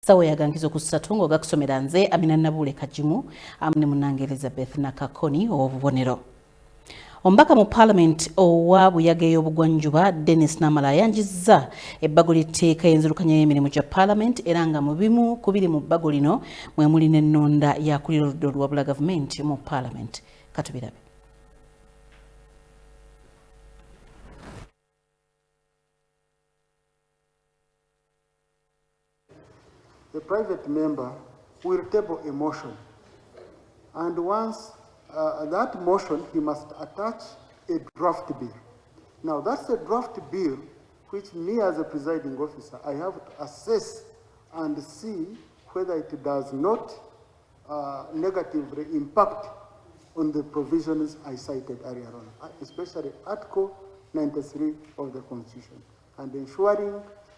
Sawa yagankizo ku Ssatu ng'ogakusomera nze Aminah Nabuule Kagimu amne munange Elizabeth Nakakoni obubonero. Ombaka mu Parliament owa Buyaga ey'Obugwanjuba Dennis Namala yanjizza ebbago ly'etteeka y'enzirukanya y'emirimu gya Parliament era nga mu bimu ku biri mu bbago lino mwe muli n'ennonda yakulira oludda oluwabula gavumenti mu Parliament. Katubirabe. The private member will table a motion, and once that motion, he must attach a draft bill. Now, that's a draft bill which me as a presiding officer, I have to assess and see whether it does not negatively impact on the provisions I cited earlier on, especially Article 93 of the Constitution, and ensuring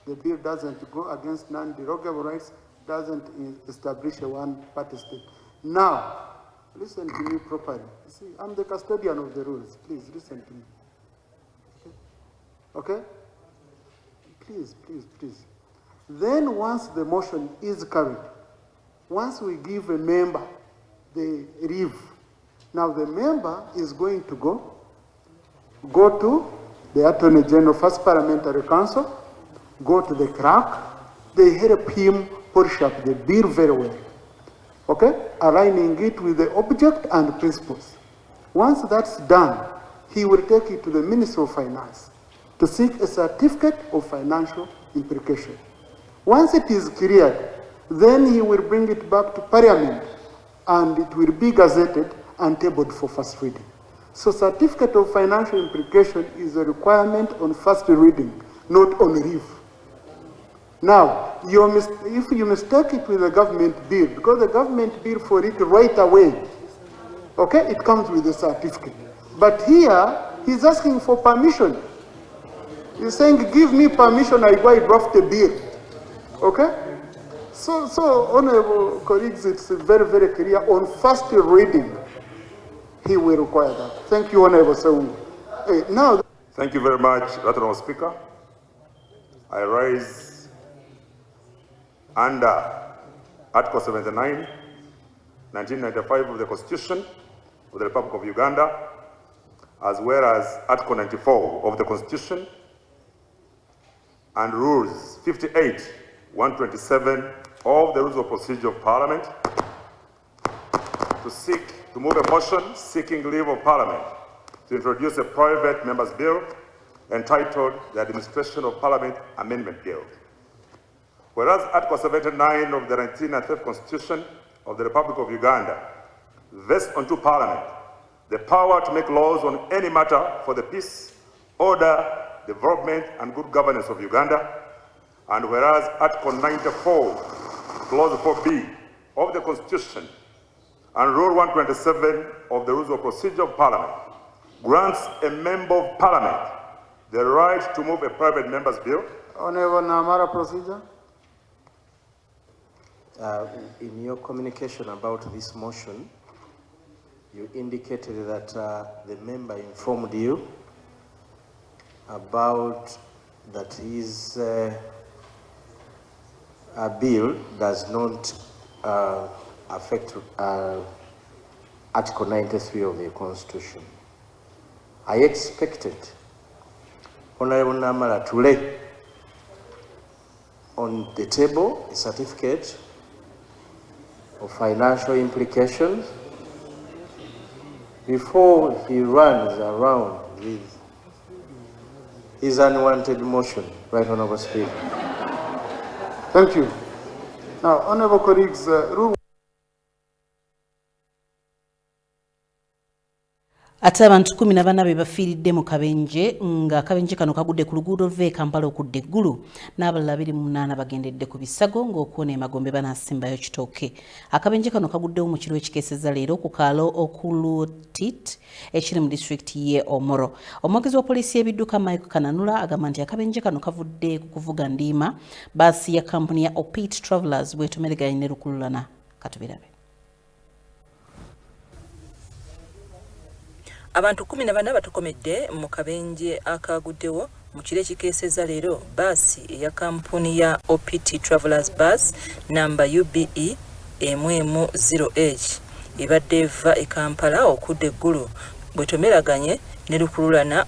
the bill doesn't go against non-derogable rights, doesn't establish a one-party state. Now, listen to me properly. See, I'm the custodian of the rules. Please listen to me. Okay? Please, please, please. Then once the motion is carried, once we give a member the leave, now the member is going to go to the Attorney General, First Parliamentary Council, go to the clerk, they help him polish up the bill very well. Okay? Aligning it with the object and principles. Once that's done, he will take it to the Minister of Finance to seek a certificate of financial implication. Once it is cleared, then he will bring it back to Parliament and it will be gazetted and tabled for first reading. So certificate of financial implication is a requirement on first reading, not on leave. Now, if you mistake it with a government bill, because the government bill for it right away, okay, it comes with a certificate. But here, he's asking for permission. He's saying, give me permission, I go draft a bill. Okay? So honorable colleagues, it's very, very clear. On first reading, he will require that. Thank you, Honorable Seung. Now. Thank you very much, Honorable Speaker. I rise under Article 79, 1995 of the Constitution of the Republic of Uganda, as well as Article 94 of the Constitution and Rules 58, 127 of the Rules of Procedure of Parliament, to move a motion seeking leave of Parliament to introduce a private member's bill entitled the Administration of Parliament Amendment Bill. Whereas Article 79 of the 1993 Constitution of the Republic of Uganda vests unto Parliament the power to make laws on any matter for the peace, order, development, and good governance of Uganda, and whereas Article 94, Clause 4B of the Constitution and Rule 127 of the Rules of Procedure of Parliament grants a member of Parliament the right to move a private member's bill. Honorable Namara, procedure. In your communication about this motion, you indicated that the member informed you about that his bill does not affect Article 93 of the Constitution. I expected Honorable Namala to lay on the table a certificate of financial implications before he runs around with his unwanted motion. Right, Honorable Speaker. Thank you. Now, honorable colleagues, Rule Ate abantu 14 be bafiiridde mu kabenje nga akabenje kano kagudde ku luguudo luva Kampala okudda eggulu n'abalala 28 bagendedde ku bisago ng'okuwona emagombe banaasimbayo kitooke. Akabenje kano kaguddewo mu kiro ekikeesezza leero ku kaalo okulutit ekiri mu disitulikiti y'e Omoro. Omwogezi wa poliisi y'ebidduka Mike Kananula agamba nti akabenje kano kavudde ku kuvuga ndiima baasi ya kampuni ya Opit Travelers bw'etomeraganye ne lukululana. Katubirabe. Abantu 14 batukomedde mu kabenje akaguddewo mu kiro ekikeeseza leero baasi eya kampuni ya OPT Travelers Bus namba UBE M0H ebadde eva e Kampala okudda eggulu bwetomeraganye ne lukululana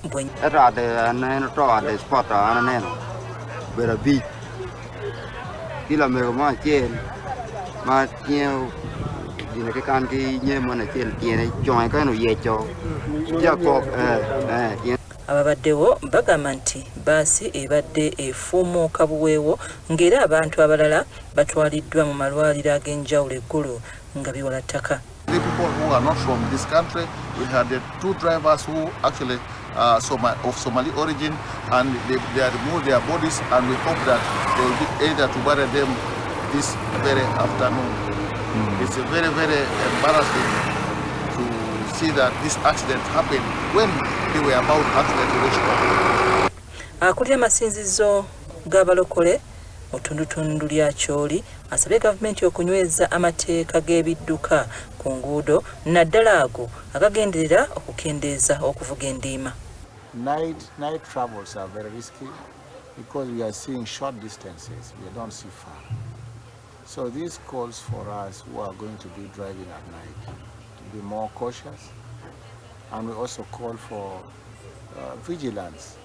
ababaddewo bagamba nti baasi ebadde efuumuuka buweewo ng'era abantu abalala batwaliddwa mu malwaliro ag'enjawulo eggulu nga biwala ttaka. The people who are not from this country, we had two drivers who actually of Somali origin, and they removed their bodies, and we hope that they will be able to bury them this very afternoon. It's very, very embarrassing to see that this accident happened when they were about actually to reach home. Akulira amasinzizo g'abalokole mu ttundutundu lya Kyoli asabye gavumenti okunyweza amateeka g'ebidduka ku nguudo naddala ago agagenderera okukendeeza okuvuga endiima. Night travels are very risky because we are seeing short distances, we don't see far. So this calls for us who are going to be driving at night to be more cautious, and we also call for vigilance.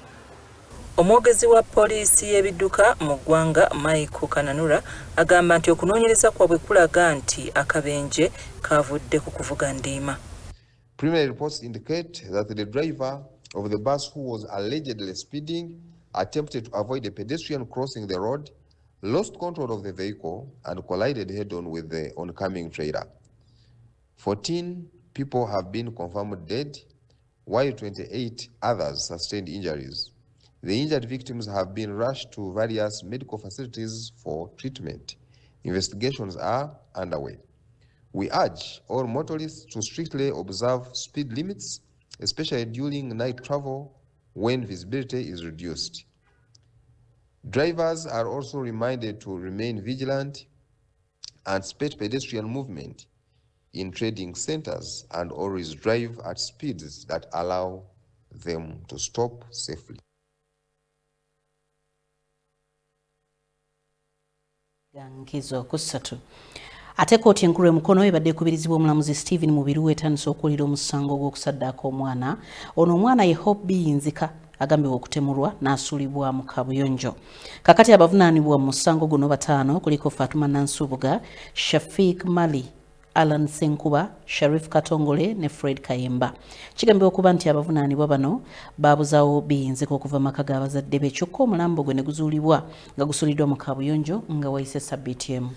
Omwogezi wa poliisi y'ebidduka mu ggwanga Michael Kananura agamba nti okunoonyereza kwabwe kulaga nti akabenje kavudde ku kuvuga ndiima. Preliminary reports indicate that the driver of the bus who was allegedly speeding attempted to avoid a pedestrian crossing the road, lost control of the vehicle and collided head-on with the oncoming trailer. 14 people have been confirmed dead, while 28 others sustained injuries. The injured victims have been rushed to various medical facilities for treatment. Investigations are underway. We urge all motorists to strictly observe speed limits, especially during night travel when visibility is reduced. Drivers are also reminded to remain vigilant and spot pedestrian movement in trading centers and always drive at speeds that allow them to stop safely. Nkizo ku Ssatu. Ate kkooti enkulu Mukono ebadde ekubirizibwa omulamuzi Stephen Mubiru etandise okuwulira omusango gw'okusaddaaka omwana. Ono omwana ye Hope Biyinzika agambibwa okutemulwa n'asuulibwa mu kabuyonjo. Kakati abavunaanibwa mu musango guno bataano kuliko Fatuma Nansubuga, Shafiq Mali, Alan Senkuba, Sharif Katongole ne Fred Kayemba. Kigambibwa okuba nti abavunaanibwa bano baabuzaawo Biyinzika okuva maka g'abazadde be kyokka omulambo gwe ne guzuulibwa nga gusuuliddwa mu kabuyonjo nga wayise ssabbiiti emu.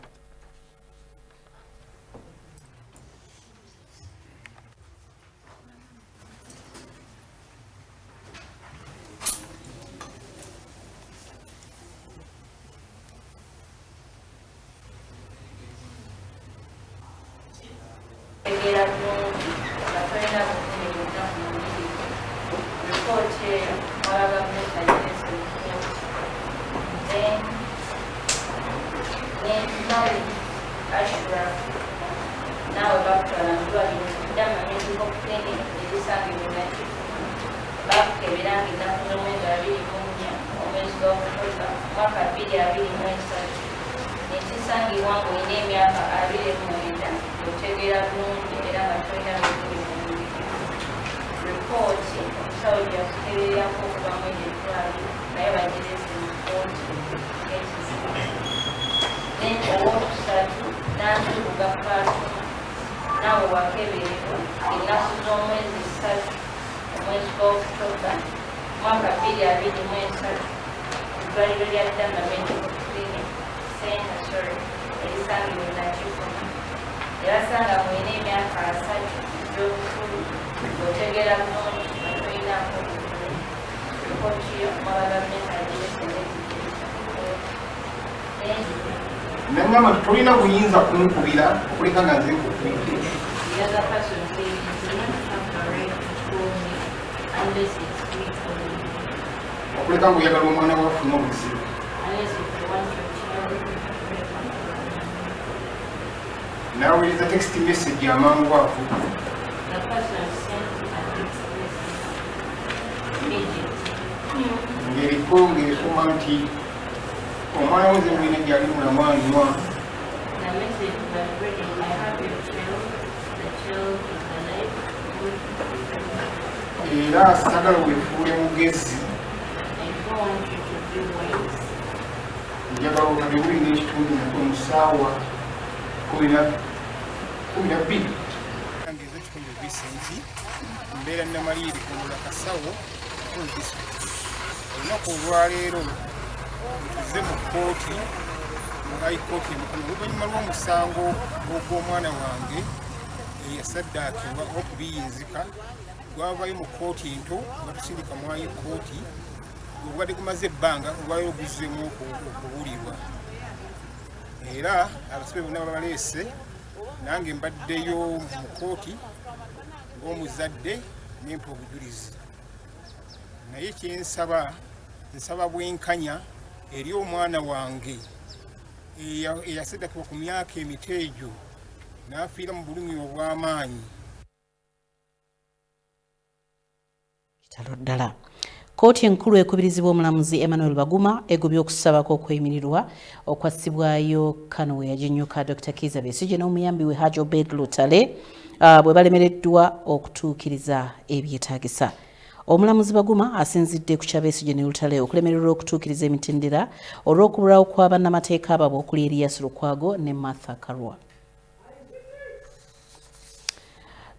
Nanyama tulina buyinza kumukubira okuleka nga nze okuleka ng'oyagala omwana wafuna obuzibu. Nawuliriza text message amangu ago. ng'eriko ng'esoma nti omwana woze mwine gyali mulamu anywa era sagala wefuule mugezi njagala obadde bulina ekitundu nako mu ssaawa 12 angeza ekitundu bisenti mbeera namaliiri kulola kasawo olunaku olwaleero tuze mu kkooti mu high court oluvannyuma lw'omusango ogw'omwana wange eyasaddaakibwa okubiyinzika gwavayo mu kkooti ento nga tusindika mu high court obwadde gumaze ebbanga olwaleero guzzemu okuwulirwa era abasibe bonna babaleese nange mbaddeyo mu kkooti ng'omuzadde nempa obujulizi naye nsaba bwenkanya eri omwana wange eyaseddakibwa ku myaka emiteejo n'afiira mu bulumi obw'amaanyi. Kitalo ddala. Kkooti enkulu ekubirizibwa omulamuzi Emmanuel Baguma egobye okusabako okwemirirwa okwassibwayo Kano we yaginnyuka Dr. Kizza Besigye n'omuyambi we Hajji Obed Lutale bwe balemereddwa okutuukiriza ebyetaagisa. Omulamuzi Baguma asinzidde ku kya Besigye ne Lutale okulemererwa okutuukiriza emitendera olw'okubulawo kwa bannamateeka ababo okuli Erias Lukwago ne Martha Karua.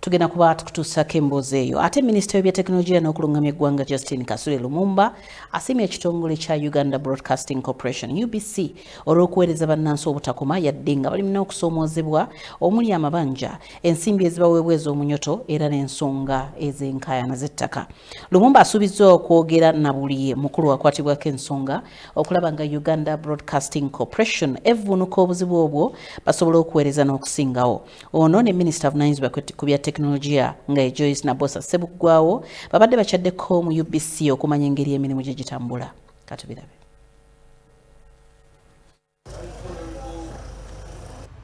Tugenda kuba tukutuusako emboozi eyo. Ate minisita w'ebyetekinologiya n'okulungamya eggwanga Justin Kasule Lumumba asiimye ekitongole kya Uganda Broadcasting Corporation UBC olw'okuweereza bannansi obutakoma yadde nga balina okusoomoozebwa omuli amabanja ensimbi ezibaweebwa ez'omunyoto era n'ensonga ez'enkaayana z'ettaka. Lumumba asuubizza okwogera na buli mukulu akwatibwako ensonga okulaba nga Uganda Broadcasting Corporation evvuunuka obuzibu obwo basobola okuweereza n'okusingawo. Ono ne minisita avunaanyizibwa ku bya teknologiya nga Joyce Nabosa Ssebuggwawo babadde bakyaddeko mu UBC okumanya engeri emirimu gye gitambula. Katubirabe.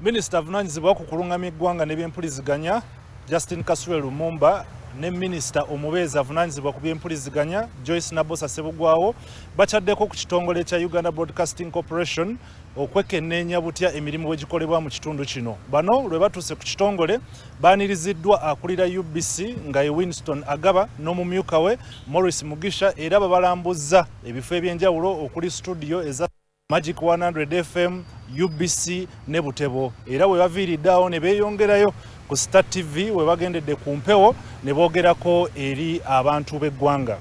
Minisita avunaanyizibwa ku kulungamya eggwanga n'ebyempuliziganya Justin Kasule Lumumba ne minisita omubeezi avunaanyizibwa ku byempuliziganya Joyce Nabosa Ssebuggwawo bakyaddeko ku kitongole kya Uganda Broadcasting Corporation okwekenneenya butya emirimu bwe gikolebwa mu kitundu kino. Bano lwe batuuse ku kitongole baaniriziddwa akulira UBC nga ye Winston Agaba n'omumyuka we Morris Mugisha era babalambuzza ebifo ebyenjawulo okuli studio eza Magic 100 FM, UBC ne Butebo. Era we baviiriddeawo ne beeyongerayo ku Star TV we bagendedde ku mpewo ne boogerako eri abantu b'eggwanga.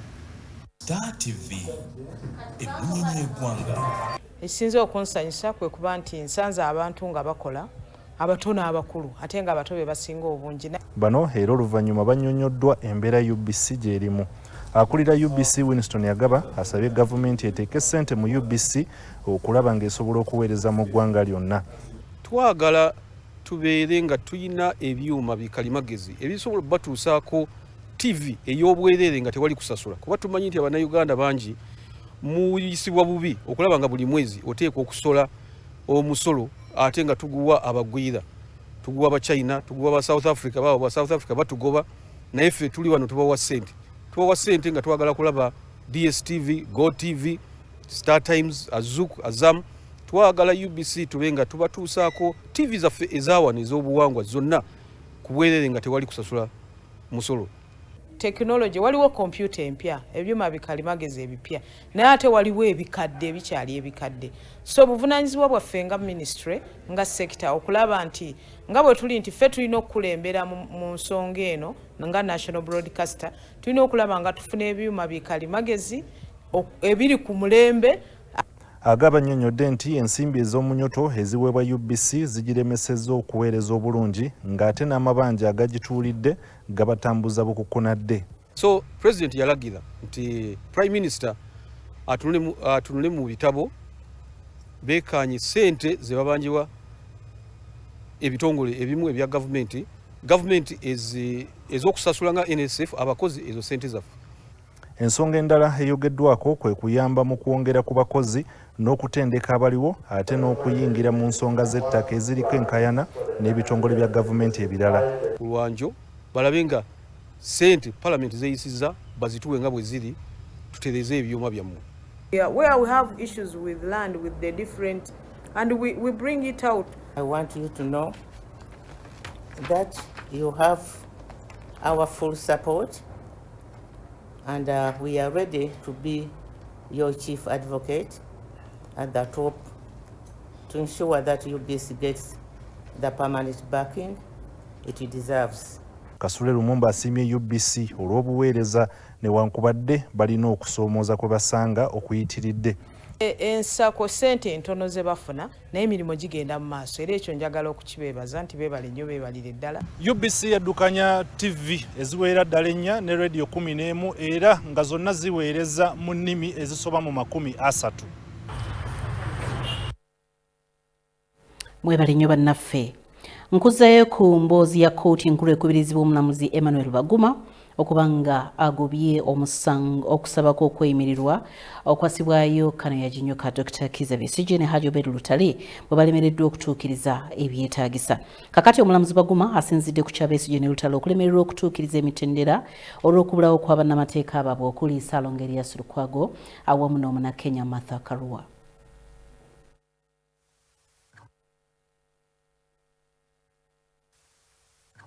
Star TV ebunyonyi y'eggwanga. Ekisinze okunsanyusa kwe kuba nti nsanze abantu nga bakola abato n'abakulu ate nga abato be basinga obungi. Bano era oluvannyuma bannyonnyoddwa embeera UBC gy'erimu. Akulira UBC Winston Agaba asabye gavumenti eteeke ssente mu UBC okulaba ng'esobola okuweereza mu ggwanga lyonna. Twagala tubeere nga tuyina ebyuma bikalimagezi ebisobola batuusaako TV ey'obwereere nga tewali kusasula. Kuba tumanyi nti Abannayuganda bangi muyisibwa bubi okulaba nga buli mwezi oteekwa okusola omusolo ate nga tuguwa abagwira, tuguwa Abachina, tuguwa aba South Africa, babo ba South Africa batugoba naye ffe tuli wano tubawa ssente. Tubawa ssente nga twagala kulaba DSTV, GoTV, Star Times, Azuk, Azam. Twagala UBC tube nga tubatuusaako TV zaffe ezawano ez'obuwangwa zonna ku bwereere nga tewali kusasula musolo. Technology waliwo computer empya ebyuma bikalimagezi ebipya naye ate waliwo ebikadde ebikyali ebikadde. So buvunaanyizibwa bwaffe nga ministry nga sector okulaba nti nga bwe tuli nti ffe tulina okukulembera mu nsonga eno nga national broadcaster tulina okulaba nga tufuna ebyuma bikalimagezi ebiri ku mulembe. Agaba annyonnyodde nti ensimbi ez'omunyoto eziweebwa UBC zigiremesezza okuweereza obulungi ng'ate n'amabanja agagituulidde gabatambuza bukukunadde. So President yalagira nti Prime Minister atunule mu bitabo beekanye ssente ze babanjibwa ebitongole ebimu ebya gavumenti ez'okusasula nga NSF abakozi ezo ssente zaffe. Ensonga endala eyogeddwako kwe kuyamba mu kwongera ku bakozi n'okutendeka abaliwo ate n'okuyingira mu nsonga z'ettaka eziriko enkayana n'ebitongole bya gavumenti ebirala. Kulwanjo balabe nga ssente Parliament zeyisizza bazituwe nga bwe ziri tutereze ebyuma byammwe. Yeah, where we have issues with land, with the different, and we bring it out. I want you to know that you have our full support, and we are ready to be your chief advocate at the top to ensure that UBC gets the permanent backing it deserves. Kasule Lumumba asiimye UBC olw'obuweereza newankubadde balina okusoomooza kwe basanga okuyitiridde. Ensako ssente entono ze bafuna naye emirimu gigenda mu maaso era ekyo njagala okukibeebaza nti beebale nnyo beebalire ddala. UBC yaddukanya TV eziweera ddala ennya ne radio 11 era nga zonna ziweereza mu nnimi ezisoba mu 30. Mwebale nnyo bannaffe. Nkuzayo ku mboozi ya kkooti enkulu ekubirizibwa omulamuzi Emmanuel Baguma okubanga agobye omusango okusaba kw'okweyimirirwa okwasibwayo Kano Yaginyoka Dr. Kizza Besigye ne Hajji Obed Lutale bwe balemereddwa okutuukiriza ebyetaagisa. Kakati omulamuzi Baguma asinzidde ku kya Besigye ne Lutale okulemererwa okutuukiriza emitendera olw'okubulawo kwa bannamateeka abaabwe okuli Ssaalongo Erias Lukwago awamu n'Omunnakenya Martha Karua.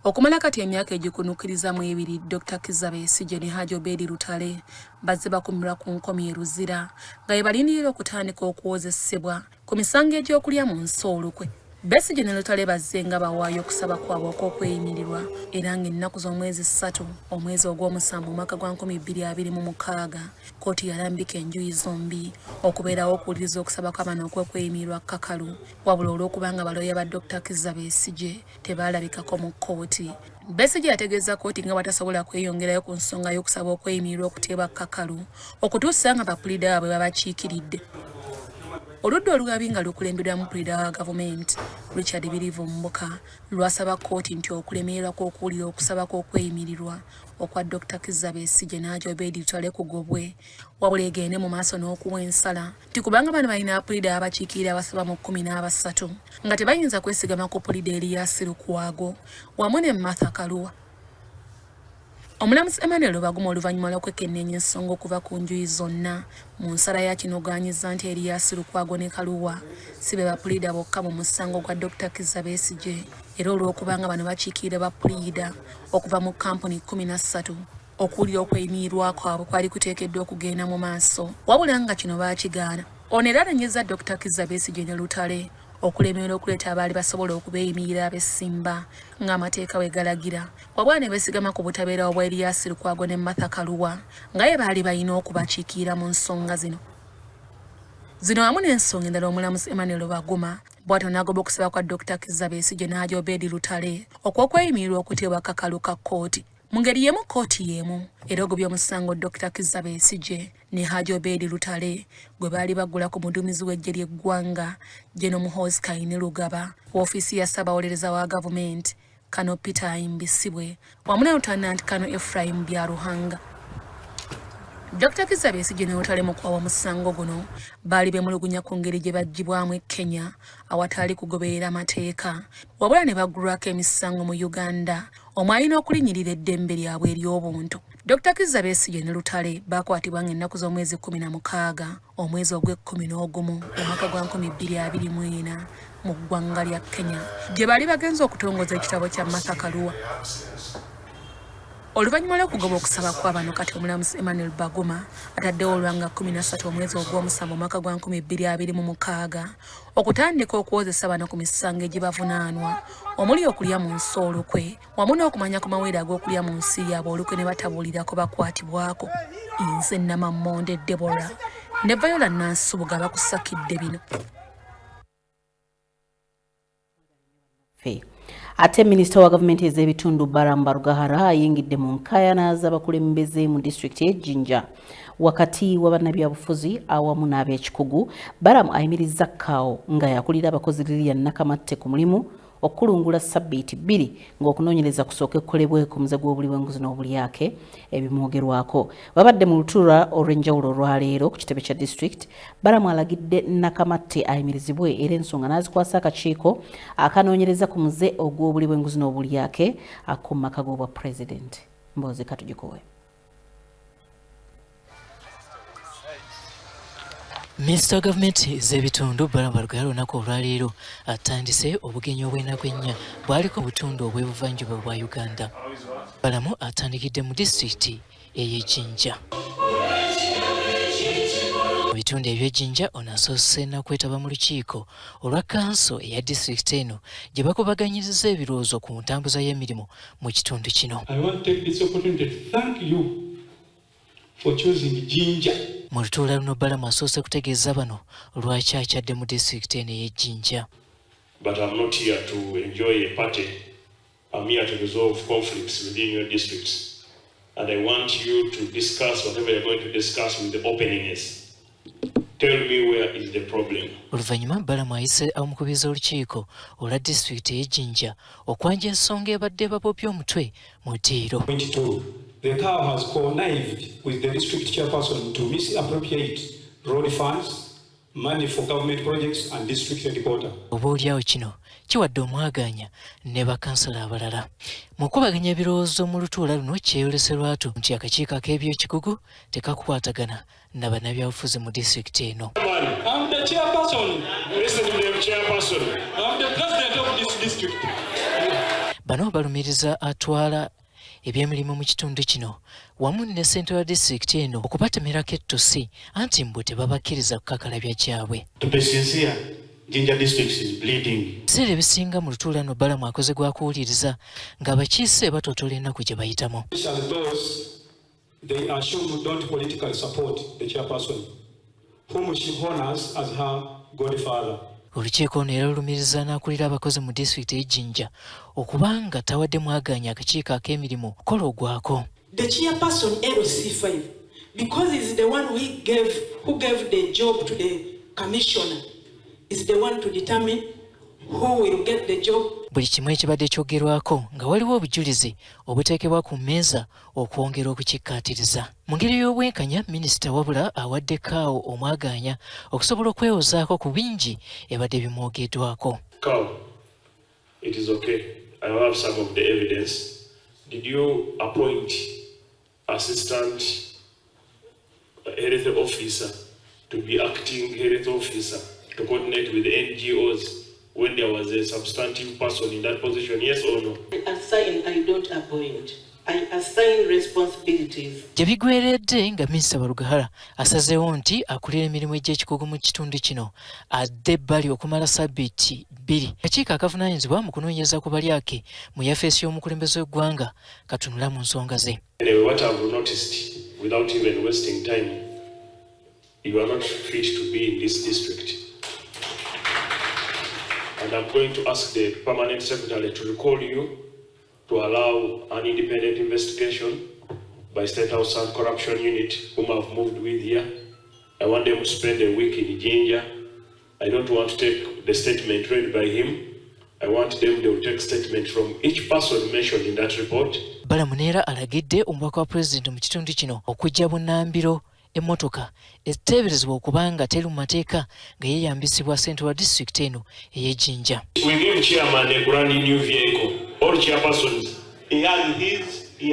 Okumala kati emyaka egikunukiriza mu ebiri Dr. Kizza Besigye ne Hajji Obed Lutale bazze bakumirwa ku nkomyi eruzira nga bwe balindirira okutandika okuwozesebwa ku misango egy'okulya mu nsi olukwe. Besigye ne Lutale bazze nga bawaayo okusaba kwabwe okw'okweyimirirwa era ng'ennaku z'omwezi Ssatu omwezi ogw'omusanvu omwaka gwa 2026 kkooti yalambika enjuyi zombi okubeerawo okuwuliriza okusaba kw'abano okw'okweyimirirwa kkakalu wabula olw'okubanga balooya ba Dr. Kizza Besigye tebaalabikako mu kkooti. Besigye yategeeza kkooti nga batasobola kweyongerayo ku nsonga y'okusaba okweyimirirwa okuteebwa kkakalu okutuusa nga bapulida baabwe babakiikiridde. Oludda olugabi nga lukulembedwa mu pulida wa gavumenti Richard Birivu Mboka lwasaba kkooti nti okulemererwa kw'okuwulira okusaba kw'okweyimirirwa okwa Dr. Kizza Besigye ne Hajji Obed Lutale kugobwe wabula egende mu maaso n'okuwa ensala nti kubanga bano balina pulida abakiikirira abasaba mu 13 nga tebayinza kwesigama ku pulida Erias Lukwago wamu ne Martha Karua. Omulamuzi Emmanuel Baguma oluvannyuma lw'okwekenneenya ensonga okuva ku njuyi zonna mu nsala ya kino ogaanyiza nti Erias Lukwago ne Karua si be bapulida bokka mu musango gwa Dr. Kizza Besigye era olw'okubanga bano bakiikirira bapulida okuva mu kampuni 13 okuwulira okweyimirirwa kwabwe kwali kuteekeddwa okugenda mu maaso wabula nga kino baakigaana. Ono era anenyezza Dr. Kizza Besigye ne Lutale okulemerera okuleeta abaali basobola okubeeyimirira ab'essimba ng'amateeka bwe galagira wabula ne beesigama ku butabeera obwa Erias Lukwago ne Martha Karua nga ye baali balina okubakiikirira mu nsonga zino wamu n'ensonga endala omulamuzi Emmanuel Baguma bw'atyo n'agoba okusaba kwa Dr. Kizza Besigye ne Hajji Obed Lutale okw'okweyimirirwa okuteebwa kkakalu ka kkooti mu ngeri y'emu kkooti y'emu era ogobye omusango Dr. Kizza Besigye ne Hajji Obed Lutale gwe baali bagula ku muduumizi w'eggye ly'eggwanga General Muhoozi Kayini Lugaba w'ofiisi ya Ssaabawolereza wa gavumenti Kano Peter Imbisibwe wamu ne Lieutenant Kano Ephraim Byaruhanga. Dr. Kizza Besigye ne Lutale mu kwawa omusango guno baali beemulugunya ku ngeri gye baggibwamu e Kenya awatali kugoberera amateeka wabula ne baggulwako emisango mu Uganda omwalina okulinnyirira eddembe lyabwe ery'obuntu. Dr. Kizza Besigye ne Lutale baakwatibwa ng'ennaku z'omwezi 16 omwezi ogw'e11 omwaka gwa 2024 mu ggwanga lya Kenya gye baali bagenza okutongoza ekitabo kya Martha Karua. Oluvannyuma lw'okugoba okusaba kw'abano kati omulamuzi Emmanuel Baguma ataddewo olwanga 13 omwezi ogw'omusanvu omwaka gwa 2026 okutandika okuwozesa bano ku misango egibavunaanwa omuli okulya mu nsi olukwe wamu n'okumanya ku mawere ag'okulya mu nsi yaabwe olukwe ne batabuulirako bakwatibwako. Nze Namammonde Deborah ne Viola Nansubuga bakusakidde bino. Ate minisita wa gavumenti ez'ebitundu Baramba Rugahara ayingidde mu nkaayana z'abakulembeze mu disitulikiti y'Ejjinja wakati wa bannabyabufuzi awamu n'ab'ekikugu. Baramu ayimirizza kkaawo nga yakulira abakozi Lilian Nakamatte ku mulimu okulungula sabbiiti 2 ng'okunoonyereza kusooke kukolebwe ku muze gw'obuli bw'enguzi n'obulyake ebimwogerwako. Babadde mu lutuula olw'enjawulo olwaleero ku kitebe kya disitulikiti. Baramu alagidde Nakamatte ayimirizibwe era ensonga n'azikwasa akakiiko akanoonyereza ku muze ogw'obuli bw'enguzi n'obulyake ak'omumaka g'obwa pulezidenti. Mboozi katugikowe. Minisita wa gavumenti z'ebitundu Balamu Lugaya olunaku olwaleero atandise obugenyi obw'ennaku ennya bwaliko obutundu obw'ebuvanjuba bwa Uganda. Balamu atandikidde mu disitulikiti ey'e Jinja. Mu bitundu eby'Ejjinja ono asoose n'okwetaba mu lukiiko olwa kanso eya disitulikiti eno gye bakubaganyiriza ebirowoozo ku ntambuza y'emirimu mu kitundu kino. I want to take this opportunity to thank you for choosing Jinja. Mu lutuula luno Balamu asoose kutegeeza bano lwaki akyadde mu disitulikiti eno ey'e Jinja. But I'm not here to enjoy a party. I'm here to resolve conflicts within your districts. And I want you to discuss whatever you're going to discuss with the openness. Tell me where is the problem. Oluvannyuma Balamu ayise omukubiriza olukiiko olwa disitulikiti ey'e Jinja okwanja ensonga ebadde babopya omutwe mu ddiiro. The cow has connived with the district chairperson to misappropriate road funds, money for government projects and district headquarters. Oboolyawo kino kiwadde omwagaanya ne bakansala abalala. Mu kubaganya ebirowoozo mu lutuula luno kyeyolese lwatu nti akakiiko ak'ebyekikugu tekakukwatagana na bannabyabufuzi mu disitulikiti eno. I'm the chairperson. Listen to the chairperson. I'm the president of this district. Bano balumiriza atwala ebyemirimu mu kitundu kino wamu ne ssentebe wa disitulikiti eno okubatemerako ettosi anti mbwe tebabakkiriza kukakalabya kyabwe. Jinja district is bleeding. Ebiseera ebisinga mu lutuula luno Balamu akoze gwa kuwuliriza ng'abakiise batotoola ennaku gye bayitamu. They assume who don't politically support the chairperson, whom she honors as her godfather. Olukiiko ono era lulumiriza n'akulira abakozi mu disitulikiti y'Ejjinja okubanga tawadde mwagaanya akakiiko ak'emirimu kukola ogwako. The chairperson LC5, because he's the one who gave the job to the commissioner, is the one to determine who will get the job. Buli kimu ekibadde kyogerwako nga waliwo obujulizi obuteekebwa ku mmeeza okwongera okukikkaatiriza. Mu ngeri y'obwenkanya minisita wabula awaddekaawo omwagaanya okusobola okwewozaako ku bingi ebadde bimwogeddwako. It is okay. I have some of the evidence. Did you appoint assistant health officer to be acting health officer to coordinate with the NGOs when there was a substantive person in that position, yes or no? I don't appoint. I assign responsibilities. Gye bigweredde nga minisita Lugaya asazeewo nti akulira emirimu egy'ekikugu mu kitundu kino adde ebbali okumala ssabbiiti 2. Akakiiko akavunaanyizibwa mu kunoonyereza ku balyake mu yafeesi y'omukulembeze w'eggwanga katunula mu nsonga ze. Anyway, what I've noticed, without even wasting time, you are not fit to be in this district. And I'm going to ask the permanent secretary to recall you to allow an independent investigation by State House Anti-Corruption Unit, whom I've moved with here. I want them to spend a week in Jinja. I don't want to take the statement read by him. I want them to take statement from each person mentioned in that report. Balamu neera alagidde omubaka wa pulezidenti mu kitundu kino okujja bunnambiro emmotoka eteeberezebwa okubanga teri mu mateeka nga yeeyambisibwa ssentebe wa disitulikiti eno ey'e Jinja. We give chairman a brand new vehicle. All chairpersons. He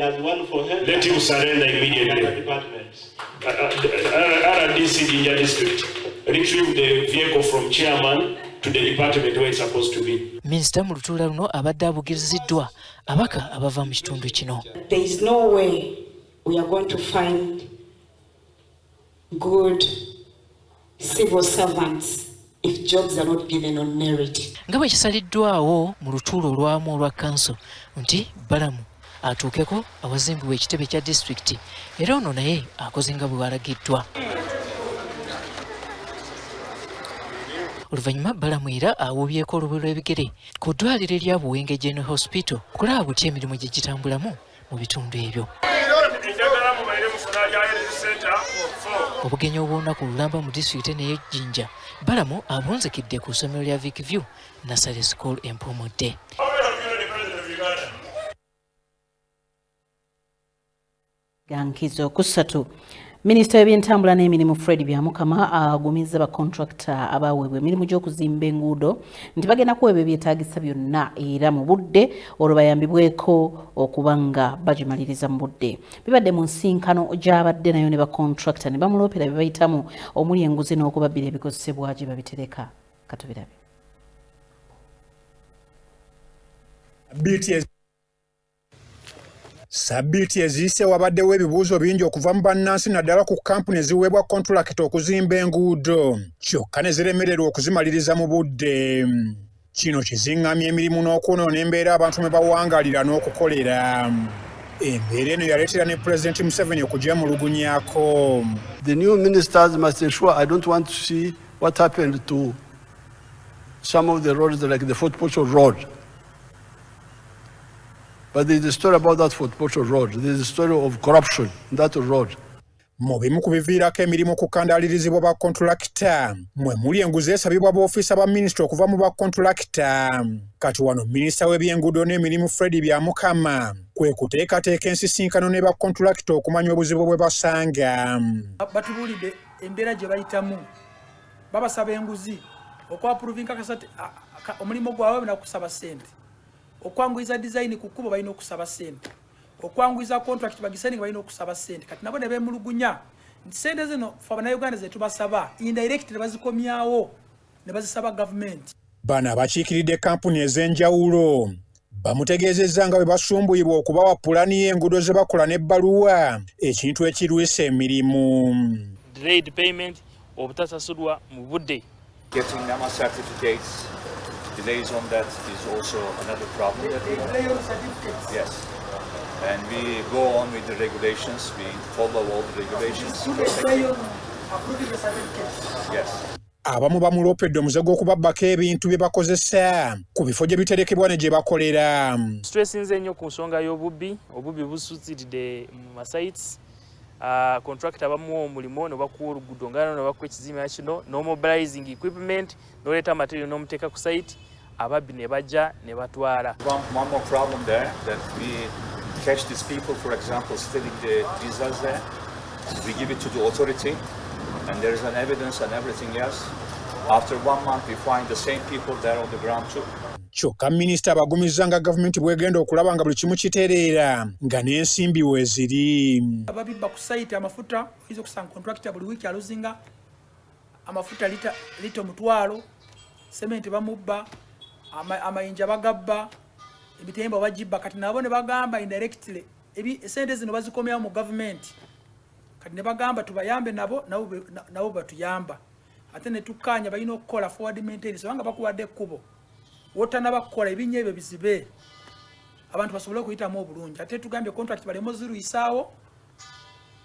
has one for health. Let him surrender immediately. RDC Jinja district. Retrieve the vehicle from chairman to the department where it's supposed to be. Minisita mu lutuula luno abadde abugiriziddwa abaka abava mu kitundu kino. There is no way we are going to find good civil servants if jobs are not given on merit. Nga bwe kisaliddwawo mu lutuulo olwamu olwa kanso nti Balamu atuukeko awazimbibwa ekitebe kya disitulikiti era ono naye akoze nga bwe walagiddwa. Oluvannyuma Balamu era awubyeko olubu lw'ebigere ku ddwaliro erya Buwenge General Hospital okulaba buti emirimu gye gitambulamu mu bitundu ebyo. Obugenyi obw'olunaku lulamba mu disitulikiti eno ey'e Jinja Balamu abunzikidde ku ssomero lya Vic View Nursery School Empomodde. Gankizo ku Ssatu. Minisita w'ebyentambula n'emirimu Fred Byamukama agumizza bakontrakita abaweebwa emirimu gy'okuzimba enguudo nti bagenda kuweebwa ebyetaagisa byonna era mu budde olwo bayambibweko okuba nga bagimaliriza mu budde. Bibadde mu nsinkano gy'abadde nayo ne bakontrakita ne bamuloopera bye bayitamu omuli enguzi n'okubabbira ebikozesebwa gye babitereka. Katubirabe. Sabbiiti eziyise wabaddewo ebibuuzo bingi okuva mu bannansi naddala ku kampuni eziweebwa kontulakiti okuzimba enguudo kyokka ne ziremererwa okuzimaliriza mu budde. Kino kiziŋŋamya emirimu n'okwonoona embeera abantu mwe bawangalira n'okukolera. Embeera eno yaleetera ne Pulezidenti Museveni okugyemulugunyaako. The new ministers must ensure I don't want to see what happened to some of the roads like the Fort Portal Road. But there is a story about that Fort Portal Road. There is a story of corruption in that road. Mu bimu ku biviirako emirimu kukandaalirizibwa ba kontulakita mwe muli enguzi esabibwa b'ofiisa ba minisita okuva mu ba kontulakita. Kati wano minisita w'ebyenguudo n'emirimu Fred Byamukama kwe kuteekateeka ensisinkano ne ba kontulakita okumanya obuzibu bwe basanga. Batubuulidde embeera gye bayitamu babasaba enguzi okwapuruvinga kasati omulimu gwabwe nakusaba ssente. Okwanguiza design ku kkubo balina okusaba ssente. Okwanguiza contract bagisendinga balina okusaba ssente. Kati nabo ne beemulugunya nti ssente zino fe Abannayuganda ze tubasaba indirect ne bazikomyawo ne bazisaba gavumenti. Bano abakiikiridde kampuni ez'enjawulo bamutegeezezza nga bwe basumbuyibwa okubawa pulaani y'enguudo ze bakola n'ebbaluwa ekintu ekirwisa emirimu. Delayed payment obutasasulwa mu budde. Getting NAMA certificates. Delays on that is also another problem. Yes. And we go on with the regulations. We follow all the regulations. Yes. Abamu bamuloopedde omuze gw'okubabbako ebintu bye bakozesa ku bifo gye biterekebwa ne gye bakolera. Stressinze nnyo ku nsonga y'obubbi. Obubbi bususiridde mu masites. Contractor abamu omulimu ne bakuwa oluguudo nga ne bakuwa ekizimbe kino no mobilizing equipment n'oleeta material n'omuteeka ku site ababbi ne bajja ne batwala. One more problem there that we catch these people, for example, stealing the diesels there. We give it to the authority and there is an evidence and everything else. After 1 month we find the same people there on the ground too. Kyokka minisita abagumizza nga gavumenti bwegenda okulaba nga buli kimu kitereera nga n'ensimbi weeziri. Ababibba ku site amafuta oyinza okusanga contractor buli wiiki aluzinga amafuta lita 1,000, sementi bamubba, amayinja bagabba, ebitembo bagibba. Kati nabo ne bagamba indirectly esente zino bazikomyawo mu gavumenti. Kati ne bagamba tubayambe nabo batuyamba. Ate ne tukkaanya balina okukola forward maintenance kubanga bakuwadde ekkubo. Wotanabakkola ebinnya ebyo bizibe abantu basobole okuyitamu obulungi. Ate tugambye contract balemo ziruyisaawo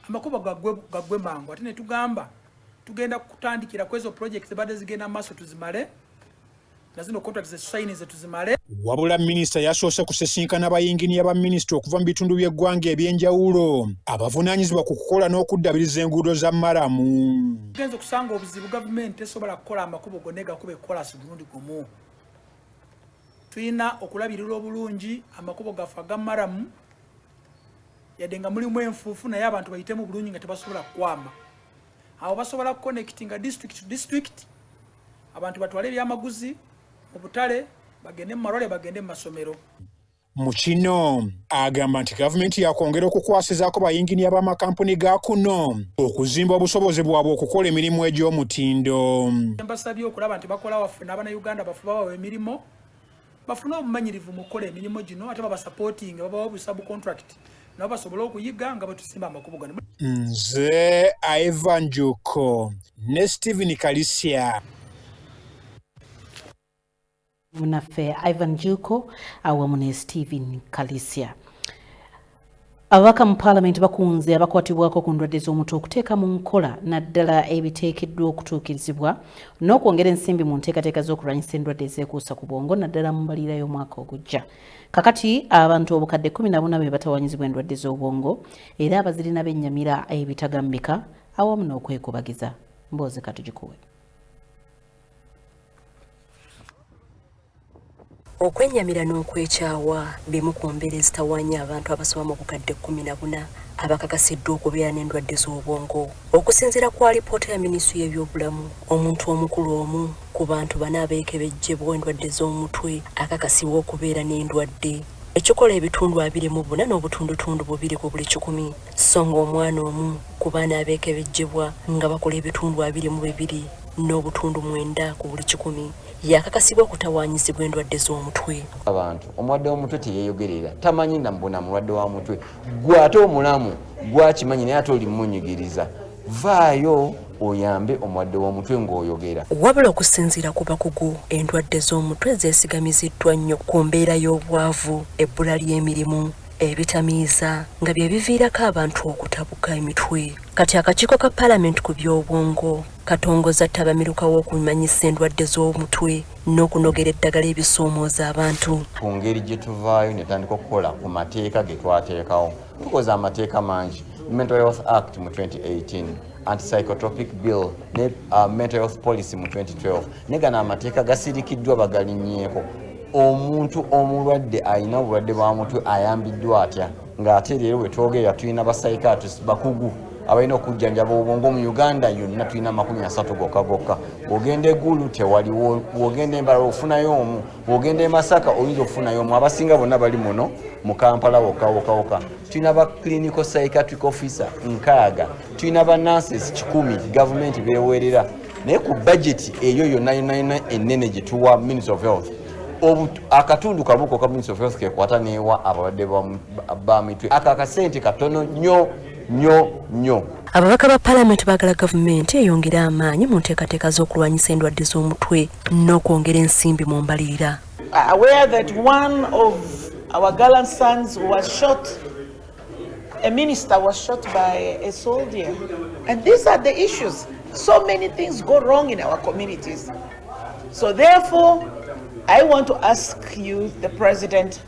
amakubo gaggwe mangu. Ate ne tugamba tugenda kutandikira ku ezo projects badde zigenda maaso tuzimale na zino contracts ze tuzimale. Wabula minisita yasoose kusisinkana abayinginiya ba minisita okuva mu bitundu by'eggwanga ebyenjawulo abavunaanyizibwa ku kukola n'okuddabiriza enguudo za maramu. Tugenze okusanga obuzibu gavumenti esobola kukola amakubo gonna gakuba ekolasi mulundi gumu. Tuyina okulabirira obulungi amakubo gaffe aga maramu yadde nga mulimu enfuufu naye abantu bayitemu bulungi nga tebasobola kukwama. Awo basobola kuconnectinga district to district abantu batwale ebyamaguzi mu butale bagende mu malwale bagende mu masomero. Mu kino agamba nti gavumenti yakwongera okukwasizaako bayinginiya b'amakampuni ga kuno okuzimba obusobozi bwabwe okukola emirimu egy'omutindo. Mbasabye okulaba nti bakola waffe n'Abannayuganda baffe babawa emirimu bafuna obumanyirivu mu kukola emirimu gino ate babasupporting babawa obusabu contract nabo basobole okuyiga nga batusimba amakubo gano. Nze Ivan Juko ne Stephen Kalisia. Munaffe Ivan Juko awamu ne Stephen Kalisia. Ababaka mu Parliament bakunze abakwatibwako ku ndwadde z'omutwe okuteeka mu nkola naddala ebiteekeddwa okutuukirizibwa n'okwongera ensimbi mu nteekateeka z'okulwanyisa endwadde ezeekuusa ku bwongo naddala mu mbalira y'omwaka ogujja. Kakati abantu obukadde 14 be batawanyizibwa endwadde z'obwongo era abazirina bennyamira ebitagambika awamu n'okwekubagiza. Mboozi katugikuwe. Okwenyamira n'okwekyawa bimu ku mbeera ezitawaanya abantu abasoba mu bukadde 14 abakakasiddwa okubeera n'endwadde z'obwongo. Okusinziira ku alipoota ya minisitule y'ebyobulamu, omuntu omukulu omu ku bantu bana abeekebejjebwa endwadde z'omutwe akakasibwa okubeera n'endwadde. Ekikola ebitundu 24 n'obutundutundu 2 ku buli 100, so ng'omwana omu ku baana abeekebejjebwa nga bakola ebitundu 22 n'obutundu 9 ku buli 100 yakakasibwa okutawaanyizibwa endwadde z'omutwe. Abantu omulwadde w'omutwe teyeeyogerera, tamanyi na mbona mulwadde wa mutwe, gwe ate omulamu gwakimanyi naye ate olimunyigiriza. Vaayo oyambe omulwadde w'omutwe ng'oyogera. Wabula okusinziira ku bakugu, endwadde z'omutwe zeesigamiziddwa nnyo ku mbeera y'obwavu, ebbula ly'emirimu, ebitamiiza nga bye biviirako abantu okutabuka emitwe. Kati akakiiko ka Paalamenti ku by'obwongo katongoza ttabamiruka w'okumanyisa endwadde z'omutwe n'okunogera eddagala ebisoomooza abantu. Ku ngeri gye tuvaayo ne tutandika okukola ku mateeka ge twateekawo. Tukoze amateeka mangi. Mental Health Act mu 2018, Anti-Psychotropic Bill ne Mental Health Policy mu 2012. Ne gano amateeka gasirikiddwa bagalinnyeko. Omuntu omulwadde alina obulwadde bwa mutwe ayambiddwa atya, ng'ate leero we twogera tulina psychiatrists bakugu abalina okujjanjaba obwongo mu Uganda yonna tulina 30 gokka. Bw'ogenda eGulu tewaliwo, bw'ogenda Embarara ofunayo omu, bw'ogenda e Masaka oyinza okufunayo omu, abasinga bonna bali muno mu Kampala wokka. Tulina ba clinical psychiatric officer 6, tulina ba nurses 10 gavumenti beewerera. Naye ku budget eyo yonna ennene gye tuwa Ministry of Health, akatundu kamu kokka Ministry of Health kekwata neewa abalwadde ba mitwe. Akakasente katono nnyo. Ababaka ba Paalamenti baagala gavumenti eyongere amaanyi mu nteekateeka z'okulwanyisa endwadde z'omutwe n'okwongera ensimbi mu mbalirira. Aware that one of our gallant sons was shot, a minister was shot by a soldier. And these are the issues. So many things go wrong in our communities. So therefore, I want to ask you, the President,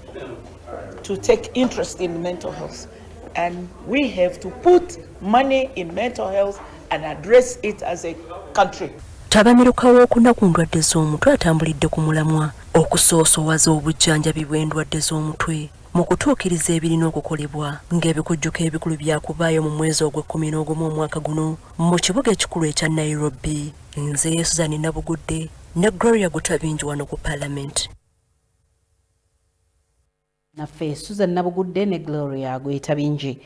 to take interest in mental health. And we have to put money in mental health and address it as a country. Ttabamiruka w'okunaku ndwadde z'omutwe atambulidde ku mulamwa okusoosowaza obujjanjabi bw'endwadde z'omutwe mu kutuukiriza ebirina okukolebwa ng'ebikujjuko ebikulu byakubaayo mu mwezi ogw'Okwakubiri omwaka guno mu kibuga ekikulu ekya Nairobi. Nze Suzanne Nabugudde ne Gloria Gutabinji wano ku Paalamenti. Naffe Suzanne Nabugudde ne Gloria Gutabinji.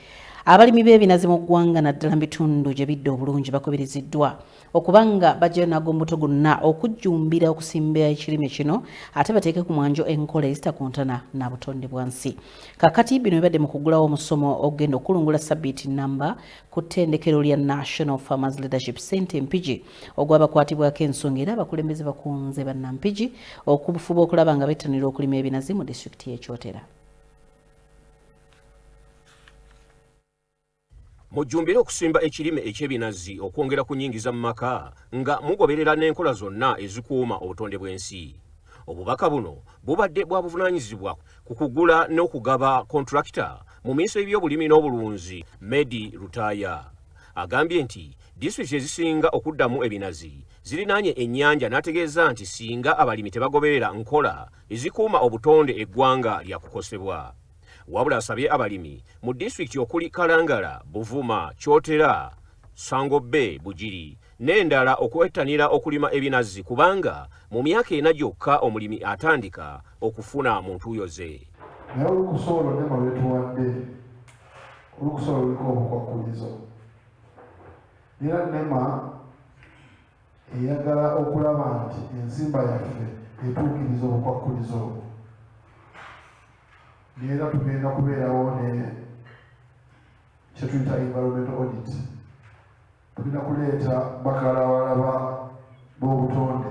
Abalimi b'ebinazi mu ggwanga naddala mu bitundu gye bidde obulungi bakubiriziddwa okubanga bajja nago mbuto gonna okujjumbira okusimba ekirime kino ate bateeke ku mwanjo enkola ezitakontana na butonde bwansi. Kakati bino bibadde mu kugulawo omusomo ogenda okulungula sabbiiti nnamba ku ttendekero lya National Farmers Leadership Center Mpigi ogwabakwatibwako ensonga era abakulembeze bakunze bannampigi okubufuba okulaba nga bettanira okulima ebinazi mu disitulikiti y'e Kyotera. Mujjumbira okusimba ekirime eky'ebinazi okwongera kunyingiza mu maka nga mugoberera n'enkola zonna ezikuuma obutonde bw'ensi. Obubaka buno bubadde bwa buvunaanyizibwa ku kugula n'okugaba kontulakita mu minisitule y'ebyobulimi n'obulunzi Medi Lutaaya. Agambye nti disitulikiti ezisinga okuddamu ebinazi zirinaanye ennyanja n'ategeeza nti singa abalimi tebagoberera nkola ezikuuma obutonde eggwanga lya kukosebwa. Wabula asabye abalimi mu disitulikiti okuli Kalangala, Buvuma, Kyotera, Sangobe, Bugiri n'endala okwettanira okulima ebinazi kubanga mu myaka ena gyokka omulimi atandika okufuna mu ntuuyo ze. Naye olukusoolo ne malwetuwadde olukusoolo luliko obukwakulizo. Era NEMA eyagala okulaba nti ensimba yaffe etuukiriza obukwakulizo obwo. Era tugenda kubeerawo ne kye tuyita environmental audit. Tugenda kuleeta bakalabalaba b'obutonde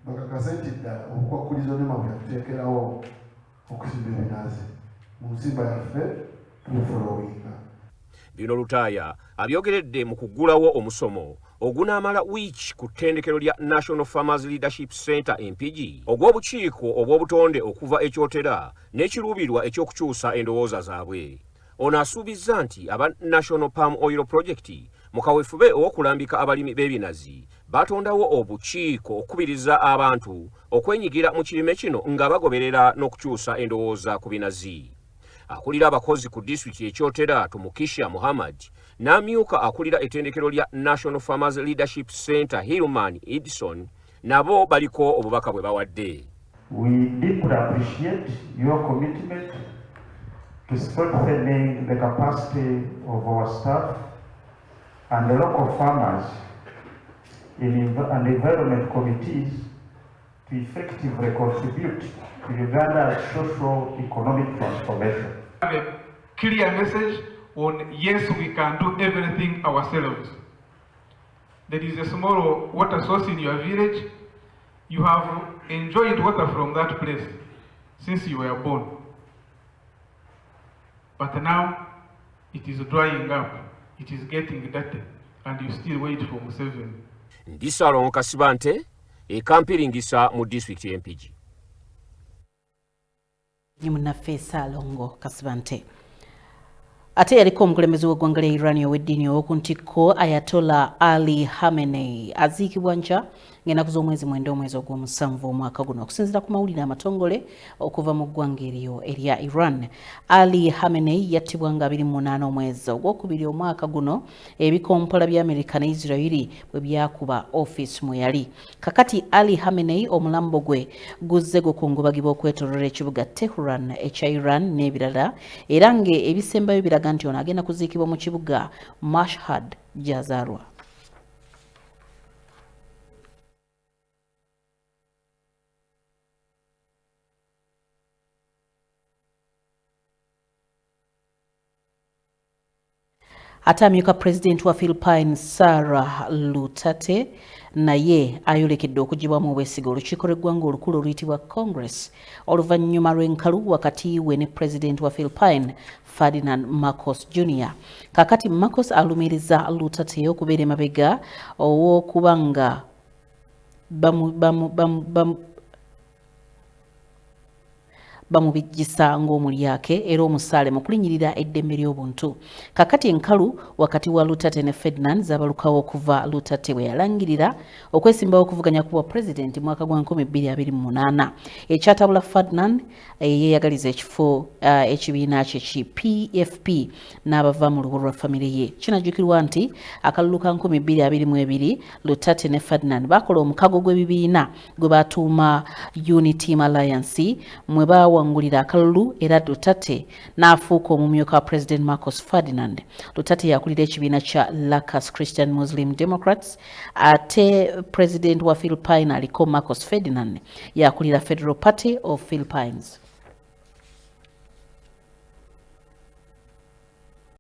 bakakase nti ddala obukwakulizo NEMA bwe yatuteekerawo okusimba ebinazi mu nsimba yaffe tubufolowinga. Bino Lutaaya abyogeredde mu kuggulawo omusomo ogunaamala wiiki ku ttendekero lya National Farmers Leadership Center Mpigi ogw'obukiiko obw'obutonde okuva e Kyotera n'ekiruubirwa eky'okukyusa endowooza zaabwe. Ono asuubizza nti aba National Palm Oil Project mu kaweefube ow'okulambika abalimi b'ebinazi batondawo obukiiko okukubiriza abantu okwenyigira mu kirime kino nga bagoberera n'okukyusa endowooza ku binazi. akulira abakozi ku disitulikiti ekyotera Tumukisha Muhammad n'amyuka akulira ettendekero lya National Farmers Leadership Center Hillman Edison nabo baliko obubaka bwe bawadde. We deeply appreciate your commitment to strengthening the capacity of our staff and the local farmers and environment committees to effectively contribute to Uganda's socio-economic transformation. Have a clear message on yes, we can do everything ourselves. There is a small water source in your village. You have enjoyed water from that place since you were born. But now it is drying up, it is getting dirty, and you still wait for Museveni. Ndisalo Kasibante, ekampiringisa mu district MPG. Munaffe Salongo Kasibante. Ate yaliko omukulembeze w'eggwanga lya Iran ow'eddiini ow'okuntikko Ayatollah Ali Khamenei aziikibwa nkya ng'ennaku z'omwezi mwenda omwezi ogw'omusanvu omwaka guno okusinziira ku mawulire amatongole okuva mu ggwanga eryo erya Iran. Ali Khamenei yattibwa nga 28 omwezi ogwokubiri omwaka guno ebikompola bya Amerika ne Israeli bwe byakuba ofiisi mwe yali. Kakati Ali Khamenei omulambo gwe guzze gukungubagibwa okwetooloola ekibuga Tehran ekya Iran n'ebirala era ng'ebisembayo biraga nti ono agenda kuziikibwa mu kibuga Mashhad gy'azaalwa. Ate amyuka President wa Philippines Sara Lutate naye ayolekedde okugibwamu obwesiga olukiiko lw'eggwanga olukulu oluyitibwa Congress oluvannyuma lw'enkalu wakati we ne President wa Philippines Ferdinand Marcos Jr. Kakati Marcos alumiriza Lutate okubeera emabega ow'okubanga bamubijjisa ng'omulyake era omusaale mu kulinyirira eddembe ly'obuntu. Kakati enkalu wakati wa Lutate ne Ferdinand zabalukawo okuva Lutate bwe yalangirira okwesimbawo okuvuganya ku bwa President mwaka gwa 2028. Ekyatabula Ferdinand yeeyagaliza ekifo ekibiina kye ki PFP n'abava mu lubu lwa famire ye. Kinajjukirwa nti akalulu ka 2022 Lutate ne Ferdinand bakola omukago gw'ebibiina gwe baatuuma Unity Alliance mwe wangulira akalulu era Lutate n'afuuka omumyuka wa President Marcos Ferdinand. Lutate yakulira ekibiina kya Lacus Christian Muslim Democrats ate President wa Philippines aliko Marcos Ferdinand yakulira Federal Party of Philippines.